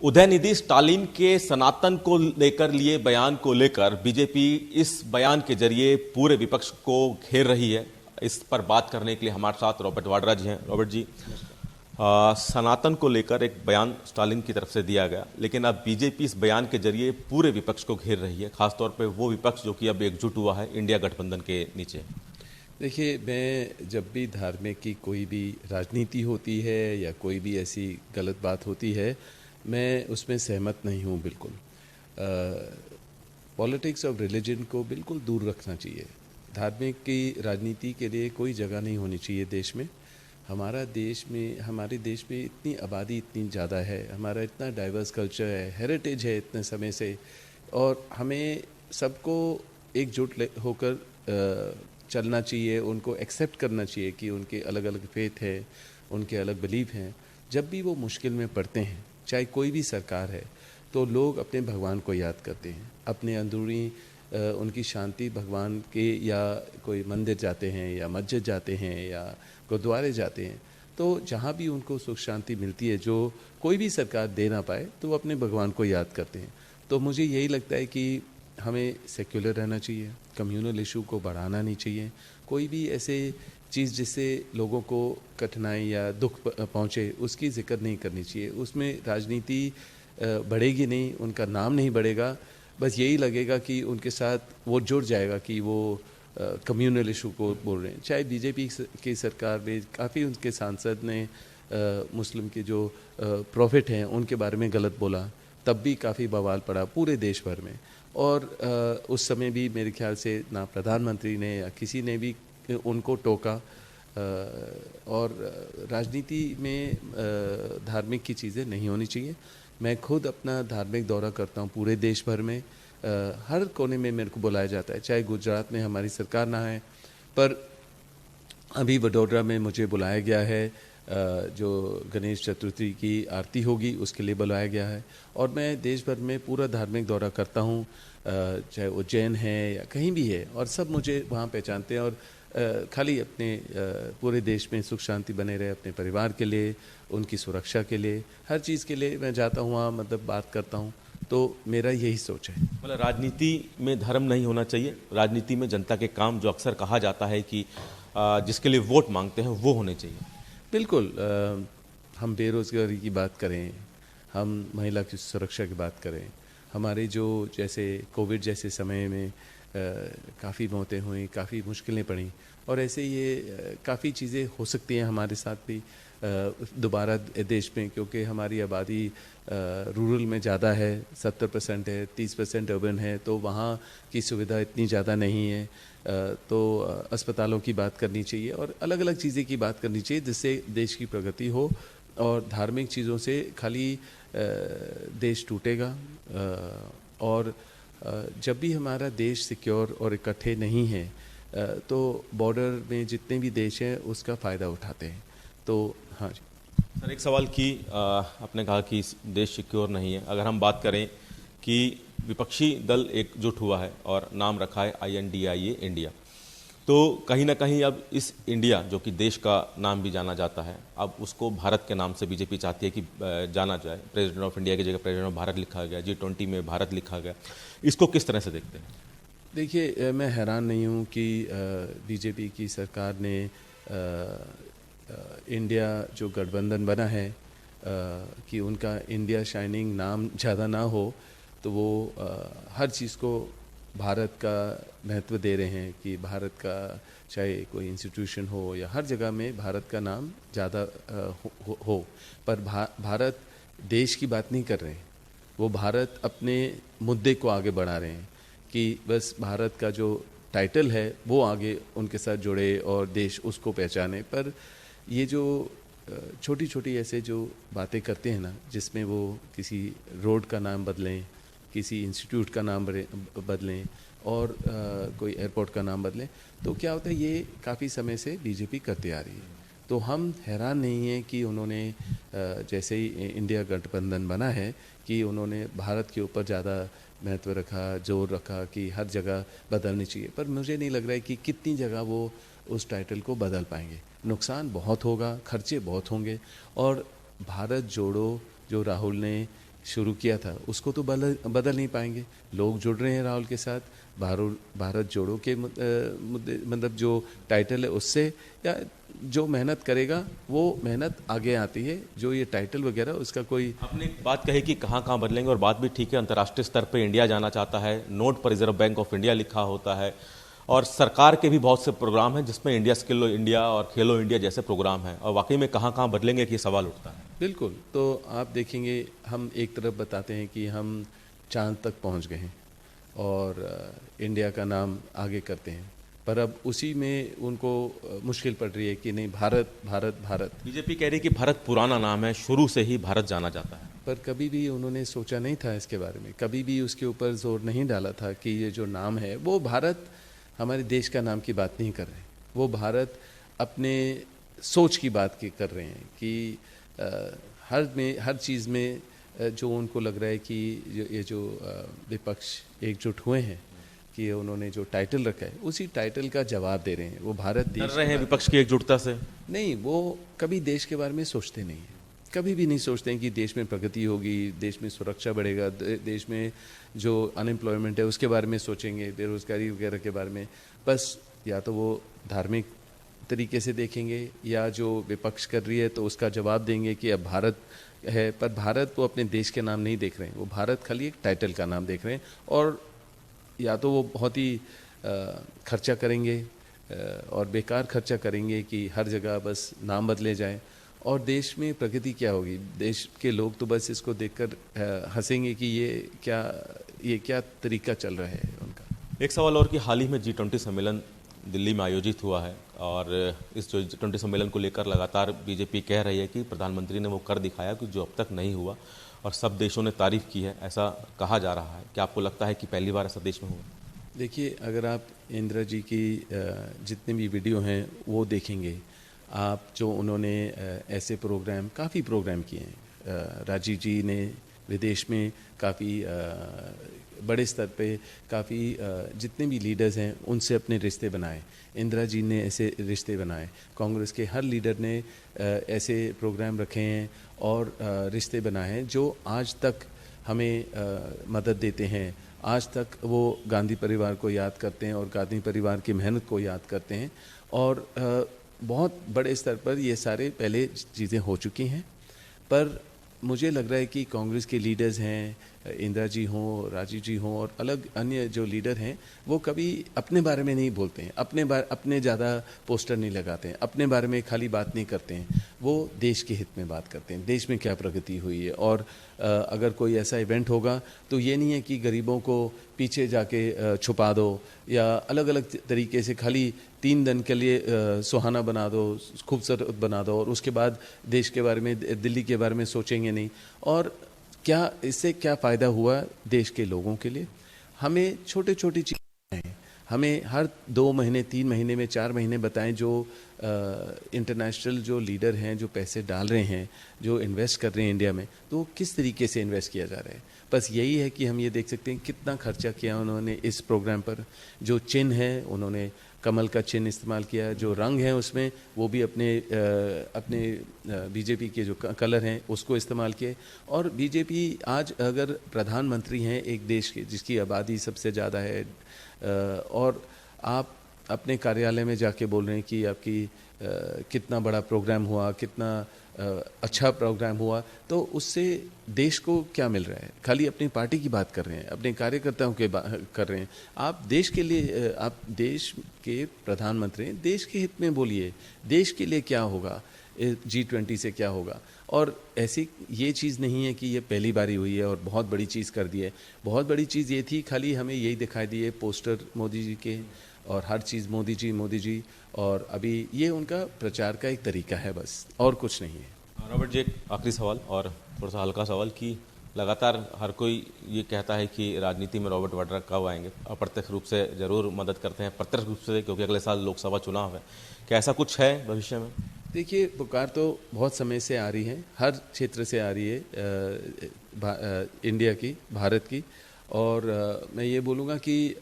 उदयनिधि स्टालिन के सनातन को लेकर लिए बयान को लेकर बीजेपी इस बयान के जरिए पूरे विपक्ष को घेर रही है। इस पर बात करने के लिए हमारे साथ रॉबर्ट वाड्रा जी हैं। रॉबर्ट जी, सनातन को लेकर एक बयान स्टालिन की तरफ से दिया गया, लेकिन अब बीजेपी इस बयान के जरिए पूरे विपक्ष को घेर रही है, खासतौर पर वो विपक्ष जो कि अब एकजुट हुआ है इंडिया गठबंधन के नीचे। देखिए, मैं जब भी धार्मिक की कोई भी राजनीति होती है या कोई भी ऐसी गलत बात होती है, मैं उसमें सहमत नहीं हूँ बिल्कुल। पॉलिटिक्स ऑफ रिलीजन को बिल्कुल दूर रखना चाहिए। धार्मिक की राजनीति के लिए कोई जगह नहीं होनी चाहिए देश में। हमारे देश में इतनी आबादी इतनी ज़्यादा है, हमारा इतना डाइवर्स कल्चर है, हेरिटेज है इतने समय से, और हमें सबको एकजुट होकर चलना चाहिए, उनको एक्सेप्ट करना चाहिए कि उनके अलग अलग फेथ है, उनके अलग बिलीफ हैं। जब भी वो मुश्किल में पड़ते हैं, चाहे कोई भी सरकार है, तो लोग अपने भगवान को याद करते हैं, अपने अंदरूनी उनकी शांति भगवान के, या कोई मंदिर जाते हैं या मस्जिद जाते हैं या गुरुद्वारे जाते हैं। तो जहाँ भी उनको सुख शांति मिलती है, जो कोई भी सरकार दे ना पाए, तो वो अपने भगवान को याद करते हैं। तो मुझे यही लगता है कि हमें सेक्युलर रहना चाहिए, कम्युनल इशू को बढ़ाना नहीं चाहिए। कोई भी ऐसे चीज़ जिससे लोगों को कठिनाई या दुख पहुँचे, उसकी जिक्र नहीं करनी चाहिए। उसमें राजनीति बढ़ेगी नहीं, उनका नाम नहीं बढ़ेगा, बस यही लगेगा कि उनके साथ वो जुड़ जाएगा कि वो कम्युनल इशू को बोल रहे हैं। चाहे बीजेपी की सरकार में काफ़ी उनके सांसद ने मुस्लिम के जो प्रॉफिट हैं उनके बारे में गलत बोला, तब भी काफ़ी बवाल पड़ा पूरे देश भर में। और उस समय भी मेरे ख्याल से ना प्रधानमंत्री ने या किसी ने भी उनको टोका। और राजनीति में धार्मिक की चीज़ें नहीं होनी चाहिए। मैं खुद अपना धार्मिक दौरा करता हूँ पूरे देश भर में, हर कोने में मेरे को बुलाया जाता है। चाहे गुजरात में हमारी सरकार ना है, पर अभी वडोदरा में मुझे बुलाया गया है, जो गणेश चतुर्थी की आरती होगी उसके लिए बुलाया गया है। और मैं देश भर में पूरा धार्मिक दौरा करता हूँ, चाहे उज्जैन है या कहीं भी है, और सब मुझे वहाँ पहचानते हैं। और खाली अपने पूरे देश में सुख शांति बने रहे, अपने परिवार के लिए, उनकी सुरक्षा के लिए, हर चीज़ के लिए मैं जाता हूँ वहाँ, मतलब बात करता हूँ। तो मेरा यही सोच है। मतलब राजनीति में धर्म नहीं होना चाहिए, राजनीति में जनता के काम, जो अक्सर कहा जाता है कि जिसके लिए वोट मांगते हैं, वो होने चाहिए। बिल्कुल। हम बेरोज़गारी की बात करें, हम महिला की सुरक्षा की बात करें, हमारे जो जैसे कोविड जैसे समय में काफ़ी मौतें हुई, काफ़ी मुश्किलें पड़ी, और ऐसे ये काफ़ी चीज़ें हो सकती हैं हमारे साथ भी दोबारा देश में, क्योंकि हमारी आबादी रूरल में ज़्यादा है, 70% है, 30% अर्बन है, तो वहाँ की सुविधा इतनी ज़्यादा नहीं है। तो अस्पतालों की बात करनी चाहिए और अलग अलग चीज़ें की बात करनी चाहिए, जिससे देश की प्रगति हो। और धार्मिक चीज़ों से खाली देश टूटेगा। और जब भी हमारा देश सिक्योर और इकट्ठे नहीं है, तो बॉर्डर में जितने भी देश हैं उसका फ़ायदा उठाते हैं। तो हाँ जी सर, एक सवाल कि आपने कहा कि देश सिक्योर नहीं है। अगर हम बात करें कि विपक्षी दल एकजुट हुआ है और नाम रखा है INDIA इंडिया, तो कहीं ना कहीं अब इस इंडिया, जो कि देश का नाम भी जाना जाता है, अब उसको भारत के नाम से बीजेपी चाहती है कि जाना जाए। प्रेसिडेंट ऑफ इंडिया की जगह प्रेसिडेंट ऑफ भारत लिखा गया, G20 में भारत लिखा गया। इसको किस तरह से देखते हैं? देखिए, मैं हैरान नहीं हूँ कि बीजेपी की सरकार ने इंडिया जो गठबंधन बना है, कि उनका इंडिया शाइनिंग नाम ज़्यादा ना हो, तो वो हर चीज़ को भारत का महत्व दे रहे हैं कि भारत का चाहे कोई इंस्टीट्यूशन हो या हर जगह में भारत का नाम ज़्यादा हो। पर भारत देश की बात नहीं कर रहे हैं, वो भारत अपने मुद्दे को आगे बढ़ा रहे हैं कि बस भारत का जो टाइटल है वो आगे उनके साथ जुड़े और देश उसको पहचाने। पर ये जो छोटी छोटी ऐसे जो बातें करते हैं ना, जिसमें वो किसी रोड का नाम बदलें, किसी इंस्टीट्यूट का नाम बदलें और कोई एयरपोर्ट का नाम बदलें, तो क्या होता है, ये काफ़ी समय से बीजेपी करती आ रही है। तो हम हैरान नहीं हैं कि उन्होंने जैसे ही इंडिया गठबंधन बना है कि उन्होंने भारत के ऊपर ज़्यादा महत्व रखा, जोर रखा कि हर जगह बदलनी चाहिए। पर मुझे नहीं लग रहा है कि कितनी जगह वो उस टाइटल को बदल पाएंगे। नुकसान बहुत होगा, खर्चे बहुत होंगे। और भारत जोड़ो जो राहुल ने शुरू किया था उसको तो बदल नहीं पाएंगे। लोग जुड़ रहे हैं राहुल के साथ, भारत जोड़ो के मुद्दे, मतलब जो टाइटल है उससे, या जो मेहनत करेगा वो मेहनत आगे आती है। जो ये टाइटल वगैरह उसका कोई, आपने बात कही कि कहाँ कहाँ बदलेंगे, और बात भी ठीक है। अंतर्राष्ट्रीय स्तर पे इंडिया जाना चाहता है, नोट पर रिजर्व बैंक ऑफ इंडिया लिखा होता है, और सरकार के भी बहुत से प्रोग्राम हैं जिसमें इंडिया स्किल इंडिया और खेलो इंडिया जैसे प्रोग्राम हैं, और वाकई में कहाँ कहाँ बदलेंगे कि ये सवाल उठता है। बिल्कुल। तो आप देखेंगे, हम एक तरफ बताते हैं कि हम चांद तक पहुंच गए हैं और इंडिया का नाम आगे करते हैं, पर अब उसी में उनको मुश्किल पड़ रही है कि नहीं, भारत भारत भारत। बीजेपी कह रही है कि भारत पुराना नाम है, शुरू से ही भारत जाना जाता है। पर कभी भी उन्होंने सोचा नहीं था इसके बारे में, कभी भी उसके ऊपर जोर नहीं डाला था कि ये जो नाम है वो भारत हमारे देश का नाम की बात नहीं कर रहे। वो भारत अपने सोच की बात की कर रहे हैं कि हर चीज़ में जो उनको लग रहा है कि ये जो विपक्ष एकजुट हुए हैं कि उन्होंने जो टाइटल रखा है उसी टाइटल का जवाब दे रहे हैं। वो भारत देश डर रहे हैं विपक्ष की एकजुटता से? नहीं, वो कभी देश के बारे में सोचते नहीं हैं, कभी भी नहीं सोचते हैं कि देश में प्रगति होगी, देश में सुरक्षा बढ़ेगा, देश में जो अनएम्प्लॉयमेंट है उसके बारे में सोचेंगे, बेरोजगारी वगैरह के बारे में। बस या तो वो धार्मिक तरीके से देखेंगे, या जो विपक्ष कर रही है तो उसका जवाब देंगे कि अब भारत है, पर भारत वो अपने देश के नाम नहीं देख रहे हैं, वो भारत खाली एक टाइटल का नाम देख रहे हैं। और या तो वो बहुत ही खर्चा करेंगे और बेकार खर्चा करेंगे कि हर जगह बस नाम बदले जाए, और देश में प्रगति क्या होगी? देश के लोग तो बस इसको देखकर हंसेंगे कि ये क्या तरीका चल रहा है उनका। एक सवाल और कि हाल ही में G20 सम्मेलन दिल्ली में आयोजित हुआ है, और इस G20 सम्मेलन को लेकर लगातार बीजेपी कह रही है कि प्रधानमंत्री ने वो कर दिखाया कि जो अब तक नहीं हुआ, और सब देशों ने तारीफ की है, ऐसा कहा जा रहा है। क्या आपको लगता है कि पहली बार ऐसा देश में हुआ? देखिए, अगर आप इंदिरा जी की जितने भी वीडियो हैं वो देखेंगे आप, जो उन्होंने ऐसे प्रोग्राम, काफ़ी प्रोग्राम किए हैं। राजीव जी ने विदेश में काफ़ी बड़े स्तर पे काफ़ी जितने भी लीडर्स हैं उनसे अपने रिश्ते बनाए। इंदिरा जी ने ऐसे रिश्ते बनाए, कांग्रेस के हर लीडर ने ऐसे प्रोग्राम रखे हैं और रिश्ते बनाए हैं जो आज तक हमें मदद देते हैं। आज तक वो गांधी परिवार को याद करते हैं और गांधी परिवार की मेहनत को याद करते हैं, और बहुत बड़े स्तर पर ये सारे पहले चीज़ें हो चुकी हैं। पर मुझे लग रहा है कि कांग्रेस के लीडर्स हैं, इंदिरा जी हों, राजीव जी हों, और अलग अन्य जो लीडर हैं, वो कभी अपने बारे में नहीं बोलते हैं, अपने ज़्यादा पोस्टर नहीं लगाते हैं, अपने बारे में खाली बात नहीं करते हैं। वो देश के हित में बात करते हैं, देश में क्या प्रगति हुई है। और अगर कोई ऐसा इवेंट होगा तो ये नहीं है कि गरीबों को पीछे जाके छुपा दो, या अलग अलग तरीके से खाली 3 दिन के लिए सुहाना बना दो, खूबसूरत बना दो, और उसके बाद देश के बारे में, दिल्ली के बारे में सोचेंगे नहीं। और क्या इससे क्या फ़ायदा हुआ देश के लोगों के लिए? हमें छोटे छोटी चीज़ें हैं, हमें हर 2 महीने, 3 महीने में, 4 महीने बताएं जो इंटरनेशनल जो लीडर हैं, जो पैसे डाल रहे हैं, जो इन्वेस्ट कर रहे हैं इंडिया में, तो किस तरीके से इन्वेस्ट किया जा रहा है। बस यही है कि हम ये देख सकते हैं कितना खर्चा किया उन्होंने इस प्रोग्राम पर। जो चिन्ह है, उन्होंने कमल का चिन्ह इस्तेमाल किया, जो रंग है उसमें वो भी अपने बीजेपी के जो कलर हैं उसको इस्तेमाल किए। और बीजेपी आज अगर प्रधानमंत्री हैं एक देश के जिसकी आबादी सबसे ज़्यादा है, और आप अपने कार्यालय में जाके बोल रहे हैं कि आपकी कितना बड़ा प्रोग्राम हुआ, कितना अच्छा प्रोग्राम हुआ, तो उससे देश को क्या मिल रहा है? खाली अपनी पार्टी की बात कर रहे हैं, अपने कार्यकर्ताओं के कर रहे हैं। आप देश के लिए, आप देश के प्रधानमंत्री हैं, देश के हित में बोलिए, देश के लिए क्या होगा, G20 से क्या होगा। और ऐसी ये चीज़ नहीं है कि ये पहली बारी हुई है और बहुत बड़ी चीज़ कर दी है। बहुत बड़ी चीज़ ये थी, खाली हमें यही दिखाई दिए पोस्टर मोदी जी के, और हर चीज़ मोदी जी, और अभी ये उनका प्रचार का एक तरीका है, बस और कुछ नहीं है। रॉबर्ट जी, एक आखिरी सवाल और थोड़ा सा हल्का सवाल कि लगातार हर कोई ये कहता है कि राजनीति में रॉबर्ट वाड्रा कब आएंगे। अप्रत्यक्ष रूप से ज़रूर मदद करते हैं, प्रत्यक्ष रूप से क्योंकि अगले साल लोकसभा चुनाव है। क्या ऐसा कुछ है भविष्य में? देखिए, पुकार तो बहुत समय से आ रही है, हर क्षेत्र से आ रही है, इंडिया की, भारत की। और मैं ये बोलूँगा कि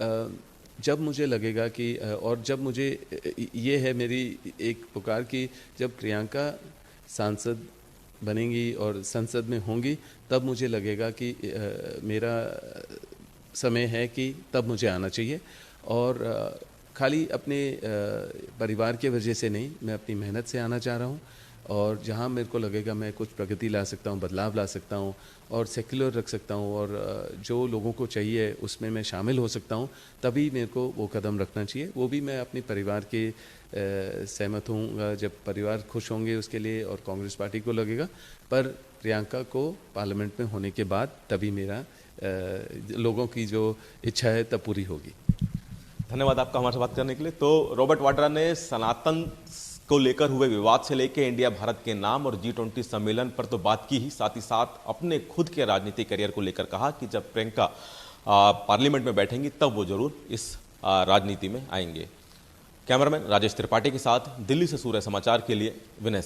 जब मुझे लगेगा कि, और जब मुझे ये है मेरी एक पुकार कि जब प्रियंका सांसद बनेंगी और संसद में होंगी, तब मुझे लगेगा कि मेरा समय है कि तब मुझे आना चाहिए। और खाली अपने परिवार की वजह से नहीं, मैं अपनी मेहनत से आना चाह रहा हूँ। और जहाँ मेरे को लगेगा मैं कुछ प्रगति ला सकता हूँ, बदलाव ला सकता हूँ और सेक्युलर रख सकता हूँ और जो लोगों को चाहिए उसमें मैं शामिल हो सकता हूँ, तभी मेरे को वो कदम रखना चाहिए। वो भी मैं अपने परिवार के सहमत हूँ, जब परिवार खुश होंगे उसके लिए और कांग्रेस पार्टी को लगेगा। पर प्रियंका को पार्लियामेंट में होने के बाद तभी मेरा लोगों की जो इच्छा है तब पूरी होगी। धन्यवाद आपका हमारे से बात करने के लिए। तो रॉबर्ट वाड्रा ने सनातन को लेकर हुए विवाद से लेकर इंडिया भारत के नाम और G20 सम्मेलन पर तो बात की ही, साथ ही साथ अपने खुद के राजनीतिक करियर को लेकर कहा कि जब प्रियंका पार्लियामेंट में बैठेंगी तब वो जरूर इस राजनीति में आएंगे। कैमरामैन राजेश त्रिपाठी के साथ दिल्ली से सूर्य समाचार के लिए विनय।